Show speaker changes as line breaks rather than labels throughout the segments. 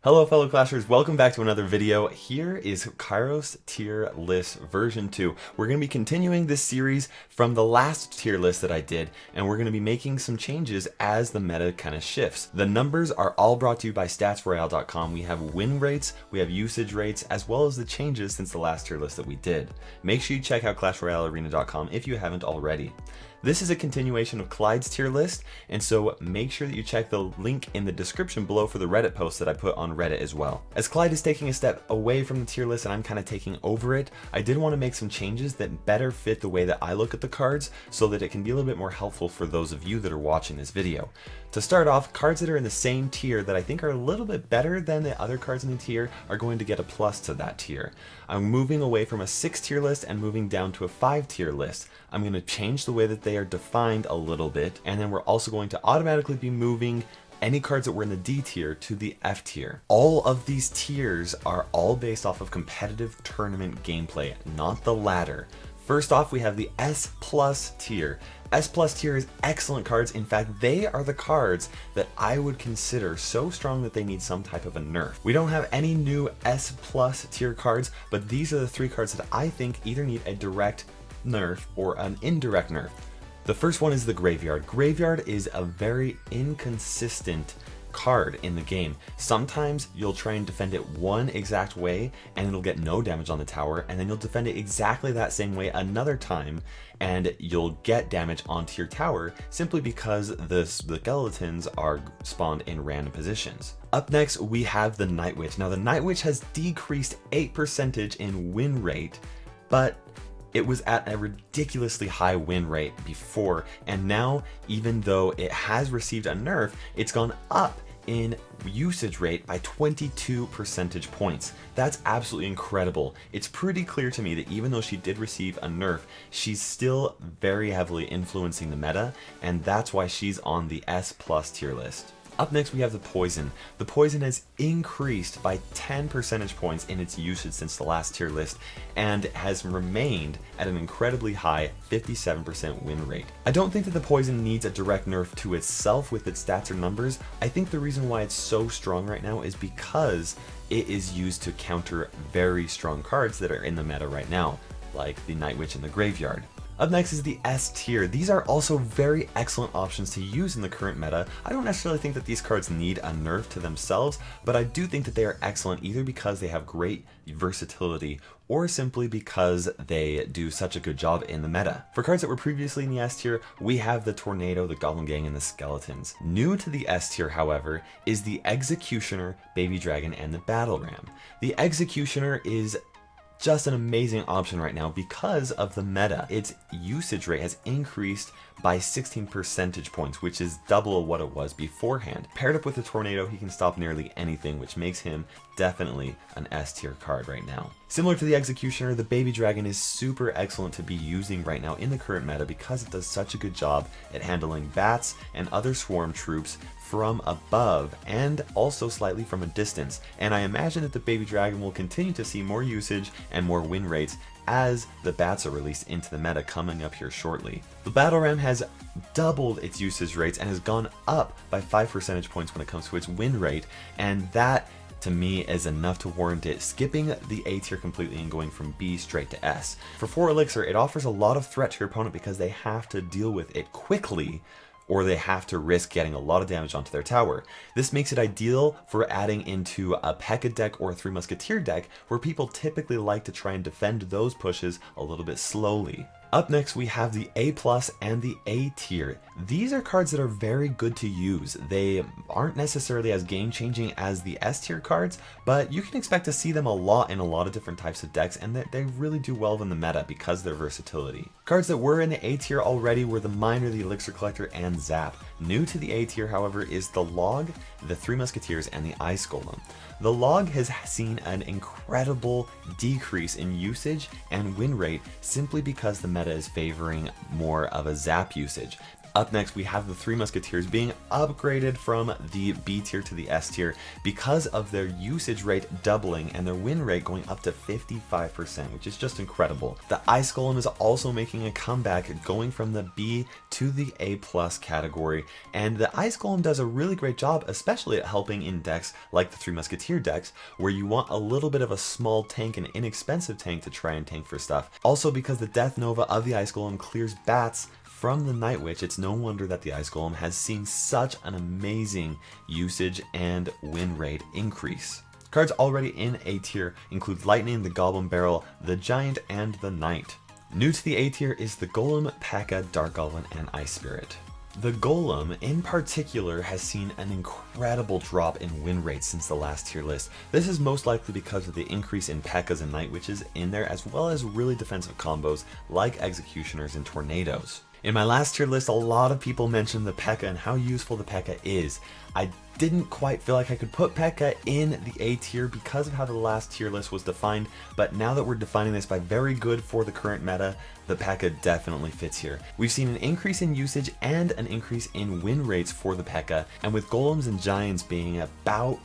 Hello fellow Clashers, welcome back to another video. Here is Kairos tier list version 2. We're going to be continuing this series from the last tier list that I did, and we're going to be making some changes as the meta kind of shifts. The numbers are all brought to you by statsroyale.com. We have win rates, we have usage rates, as well as the changes since the last tier list that we did. Make sure you check out clashroyalearena.com if you haven't already. This is a continuation of Clyde's tier list, and so make sure that you check the link in the description below for the Reddit post that I put on Reddit as well. As Clyde is taking a step away from the tier list and I'm kind of taking over it, I did want to make some changes that better fit the way that I look at the cards so that it can be a little bit more helpful for those of you that are watching this video. To start off, cards that are in the same tier that I think are a little bit better than the other cards in the tier are going to get a plus to that tier. I'm moving away from a 6 tier list and moving down to a 5 tier list. I'm going to change the way that they are defined a little bit, and then we're also going to automatically be moving any cards that were in the D tier to the F tier. All of these tiers are all based off of competitive tournament gameplay, not the ladder. First off, we have the S plus tier. S plus tier is excellent cards. In fact, they are the cards that I would consider so strong that they need some type of a nerf. We don't have any new S plus tier cards, but these are the 3 cards that I think either need a direct nerf or an indirect nerf. The first one is the Graveyard. Graveyard is a very inconsistent card in the game. Sometimes you'll try and defend it one exact way and it'll get no damage on the tower, and then you'll defend it exactly that same way another time and you'll get damage onto your tower simply because the skeletons are spawned in random positions. Up next we have the Night Witch. Now the Night Witch has decreased 8% in win rate, but it was at a ridiculously high win rate before, and now even though it has received a nerf, it's gone up in usage rate by 22 percentage points. That's absolutely incredible. It's pretty clear to me that even though she did receive a nerf, she's still very heavily influencing the meta, and that's why she's on the S plus tier list. Up next we have the Poison. The Poison has increased by 10 percentage points in its usage since the last tier list and has remained at an incredibly high 57% win rate. I don't think that the Poison needs a direct nerf to itself with its stats or numbers. I think the reason why it's so strong right now is because it is used to counter very strong cards that are in the meta right now, like the Night Witch and the Graveyard. Up next is the S tier. These are also very excellent options to use in the current meta. I don't necessarily think that these cards need a nerf to themselves, but I do think that they are excellent either because they have great versatility or simply because they do such a good job in the meta. For cards that were previously in the S tier, we have the Tornado, the Goblin Gang, and the Skeletons. New to the S tier, however, is the Executioner, Baby Dragon, and the Battle Ram. The Executioner is just an amazing option right now because of the meta. Its usage rate has increased by 16 percentage points, which is double what it was beforehand. Paired up with the Tornado, he can stop nearly anything, which makes him definitely an S tier card right now. Similar to the Executioner, the Baby Dragon is super excellent to be using right now in the current meta because it does such a good job at handling bats and other swarm troops from above and also slightly from a distance. And I imagine that the Baby Dragon will continue to see more usage and more win rates as the bats are released into the meta coming up here shortly. The Battle Ram has doubled its usage rates and has gone up by 5 percentage points when it comes to its win rate, and that to me is enough to warrant it skipping the A tier completely and going from B straight to S. For 4 Elixir, it offers a lot of threat to your opponent because they have to deal with it quickly or they have to risk getting a lot of damage onto their tower. This makes it ideal for adding into a P.E.K.K.A deck or a 3 Musketeer deck where people typically like to try and defend those pushes a little bit slowly. Up next we have the A plus and the A tier. These are cards that are very good to use. They aren't necessarily as game changing as the S tier cards, but you can expect to see them a lot in a lot of different types of decks, and they really do well in the meta because of their versatility. Cards that were in the A tier already were the Miner, the Elixir Collector, and Zap. New to the A tier, however, is the Log, the 3 Musketeers, and the Ice Golem. The Log has seen an incredible decrease in usage and win rate simply because the meta is favoring more of a zap usage. Up next, we have the Three Musketeers being upgraded from the B tier to the S tier because of their usage rate doubling and their win rate going up to 55%, which is just incredible. The Ice Golem is also making a comeback, going from the B to the A+ category, and the Ice Golem does a really great job, especially at helping in decks like the Three Musketeer decks, where you want a little bit of a small tank, an inexpensive tank to try and tank for stuff. Also, because the Death Nova of the Ice Golem clears bats from the Night Witch, it's no wonder that the Ice Golem has seen such an amazing usage and win rate increase. Cards already in A tier include Lightning, the Goblin Barrel, the Giant, and the Knight. New to the A tier is the Golem, P.E.K.K.A, Dark Goblin, and Ice Spirit. The Golem in particular has seen an incredible drop in win rates since the last tier list. This is most likely because of the increase in P.E.K.K.As and Night Witches in there, as well as really defensive combos like Executioners and Tornadoes. In my last tier list, a lot of people mentioned the P.E.K.K.A and how useful the P.E.K.K.A is. I didn't quite feel like I could put P.E.K.K.A in the A tier because of how the last tier list was defined, but now that we're defining this by very good for the current meta, the P.E.K.K.A definitely fits here. We've seen an increase in usage and an increase in win rates for the P.E.K.K.A, and with Golems and Giants being about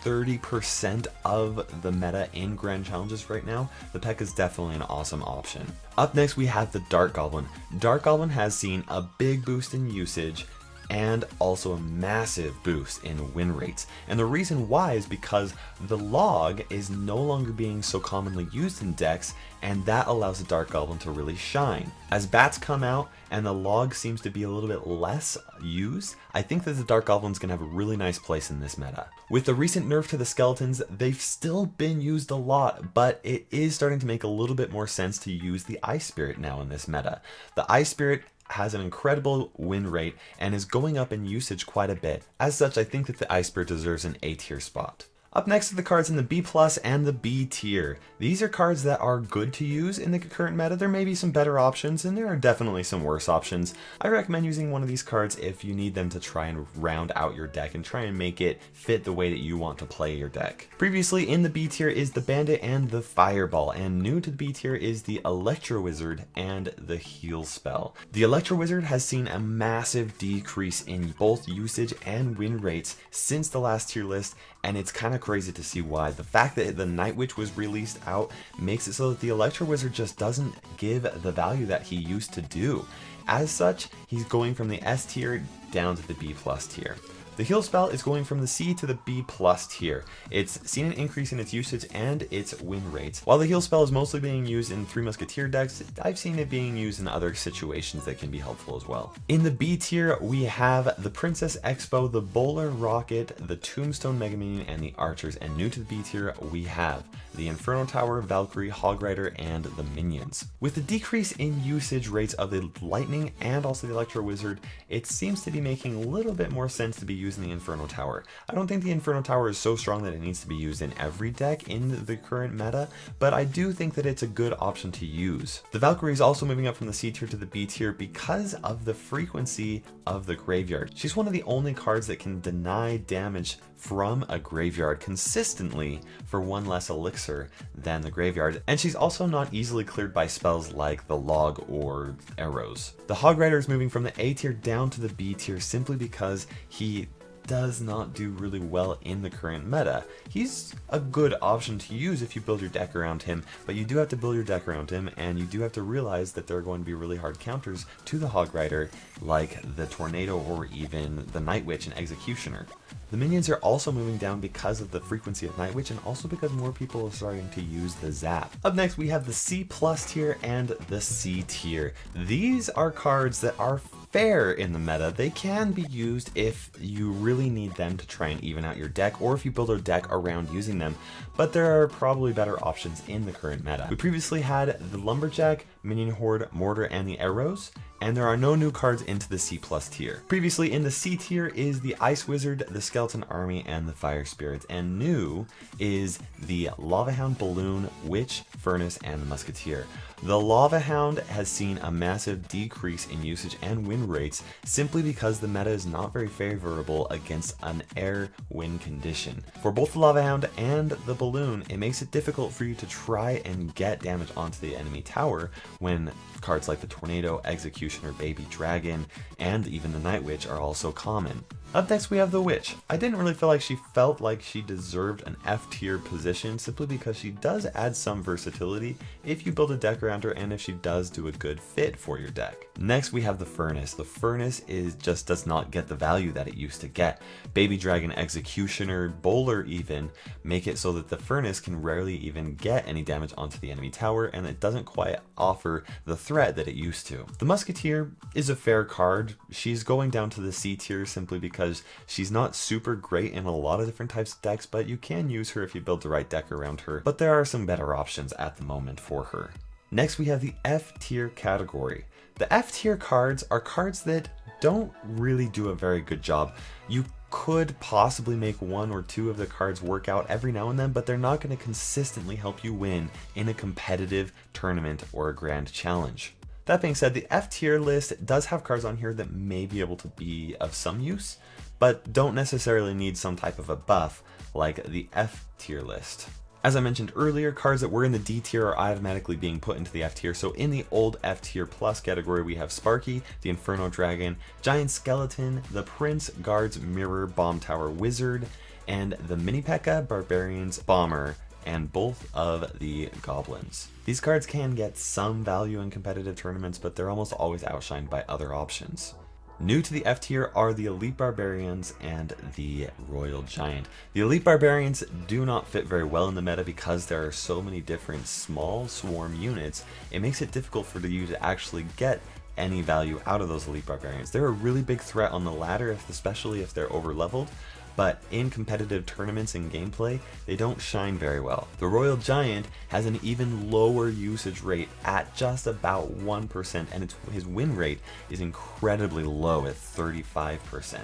30% of the meta in Grand Challenges right now, the P.E.K.K.A is definitely an awesome option. Up next, we have the Dark Goblin. Dark Goblin has seen a big boost in usage and also a massive boost in win rates. And the reason why is because the log is no longer being so commonly used in decks, and that allows the Dark Goblin to really shine. As bats come out and the log seems to be a little bit less used, I think that the Dark Goblin's gonna have a really nice place in this meta. With the recent nerf to the skeletons, they've still been used a lot, but it is starting to make a little bit more sense to use the Ice Spirit now in this meta. The Ice Spirit has an incredible win rate and is going up in usage quite a bit. As such, I think that the Ice Spirit deserves an A tier spot. Up next are the cards in the B+ and the B tier. These are cards that are good to use in the current meta. There may be some better options, and there are definitely some worse options. I recommend using one of these cards if you need them to try and round out your deck and try and make it fit the way that you want to play your deck. Previously in the B tier is the Bandit and the Fireball, and new to the B tier is the Electro Wizard and the Heal Spell. The Electro Wizard has seen a massive decrease in both usage and win rates since the last tier list, and it's kind of crazy to see why. The fact that the Night Witch was released out makes it so that the Electro Wizard just doesn't give the value that he used to do. As such, he's going from the S tier down to the B+ tier. The Heal Spell is going from the C to the B+ tier. It's seen an increase in its usage and its win rates. While the Heal Spell is mostly being used in Three Musketeer decks, I've seen it being used in other situations that can be helpful as well. In the B tier, we have the Princess Expo, the Bowler Rocket, the Tombstone Mega Minion, and the Archers. And new to the B tier, we have the Inferno Tower, Valkyrie, Hog Rider, and the Minions. With the decrease in usage rates of the Lightning and also the Electro Wizard, it seems to be making a little bit more sense to be using the Inferno Tower. I don't think the Inferno Tower is so strong that it needs to be used in every deck in the current meta, but I do think that it's a good option to use. The Valkyrie is also moving up from the C tier to the B tier because of the frequency of the graveyard. She's one of the only cards that can deny damage from a graveyard consistently for one less elixir than the graveyard, and she's also not easily cleared by spells like the log or arrows. The Hog Rider is moving from the A tier down to the B tier simply because he does not do really well in the current meta. He's a good option to use if you build your deck around him, but you do have to build your deck around him, and you do have to realize that there are going to be really hard counters to the Hog Rider, like the Tornado or even the Night Witch and Executioner. The Minions are also moving down because of the frequency of Night Witch and also because more people are starting to use the Zap. Up next, we have the C+ tier and the C tier. These are cards that are fair in the meta. They can be used if you really need them to try and even out your deck, or if you build a deck around using them, but there are probably better options in the current meta. We previously had the Lumberjack, Minion Horde, Mortar, and the Arrows, and there are no new cards into the C+ tier. Previously in the C tier is the Ice Wizard, the Skeleton Army, and the Fire Spirits, and new is the Lava Hound, Balloon, Witch, Furnace, and the Musketeer. The Lava Hound has seen a massive decrease in usage and win rates simply because the meta is not very favorable against an air win condition. For both the Lava Hound and the Balloon, it makes it difficult for you to try and get damage onto the enemy tower when cards like the Tornado, Executioner, Baby Dragon, and even the Night Witch are also common. Up next we have the Witch. I didn't really feel like she deserved an F tier position simply because she does add some versatility if you build a deck around her and if she does do a good fit for your deck. Next we have the Furnace. The Furnace just does not get the value that it used to get. Baby Dragon, Executioner, Bowler even make it so that the Furnace can rarely even get any damage onto the enemy tower, and it doesn't quite offer the threat that it used to. The Musketeer is a fair card. She's going down to the C tier simply because she's not super great in a lot of different types of decks, but you can use her if you build the right deck around her, but there are some better options at the moment for her. Next we have the F tier category. The F tier cards are cards that don't really do a very good job. You could possibly make one or two of the cards work out every now and then, but they're not going to consistently help you win in a competitive tournament or a grand challenge. That being said, the F tier list does have cards on here that may be able to be of some use, but don't necessarily need some type of a buff like the F tier list. As I mentioned earlier, cards that were in the D tier are automatically being put into the F tier. So in the old F tier plus category, we have Sparky, the Inferno Dragon, Giant Skeleton, the Prince, Guards, Mirror, Bomb Tower Wizard, and the Mini P.E.K.K.A, Barbarians, Bomber, and both of the Goblins. These cards can get some value in competitive tournaments, but they're almost always outshined by other options. New to the F tier are the Elite Barbarians and the Royal Giant. The Elite Barbarians do not fit very well in the meta because there are so many different small swarm units. It makes it difficult for you to actually get any value out of those Elite Barbarians. They're a really big threat on the ladder, especially if they're over leveled, but in competitive tournaments and gameplay, they don't shine very well. The Royal Giant has an even lower usage rate at just about 1%, and his win rate is incredibly low at 35%.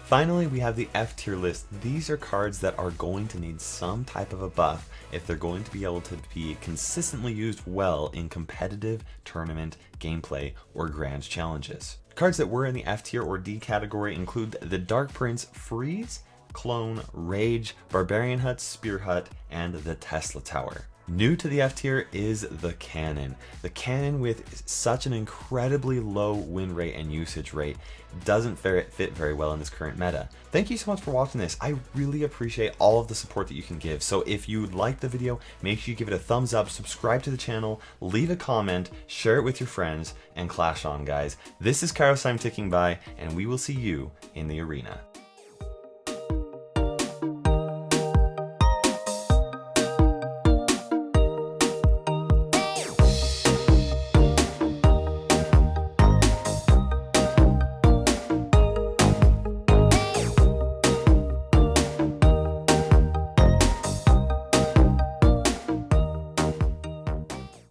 Finally, we have the F tier list. These are cards that are going to need some type of a buff if they're going to be able to be consistently used well in competitive tournament gameplay or grand challenges. Cards that were in the F tier or D category include the Dark Prince, Freeze, Clone, Rage, Barbarian Hut, Spear Hut, and the Tesla Tower. New to the F tier is the Cannon. The Cannon, with such an incredibly low win rate and usage rate, doesn't fit very well in this current meta. Thank you so much for watching this. I really appreciate all of the support that you can give. So if you liked the video, make sure you give it a thumbs up, subscribe to the channel, leave a comment, share it with your friends, and clash on, guys. This is Kairos Time ticking by, and we will see you in the arena.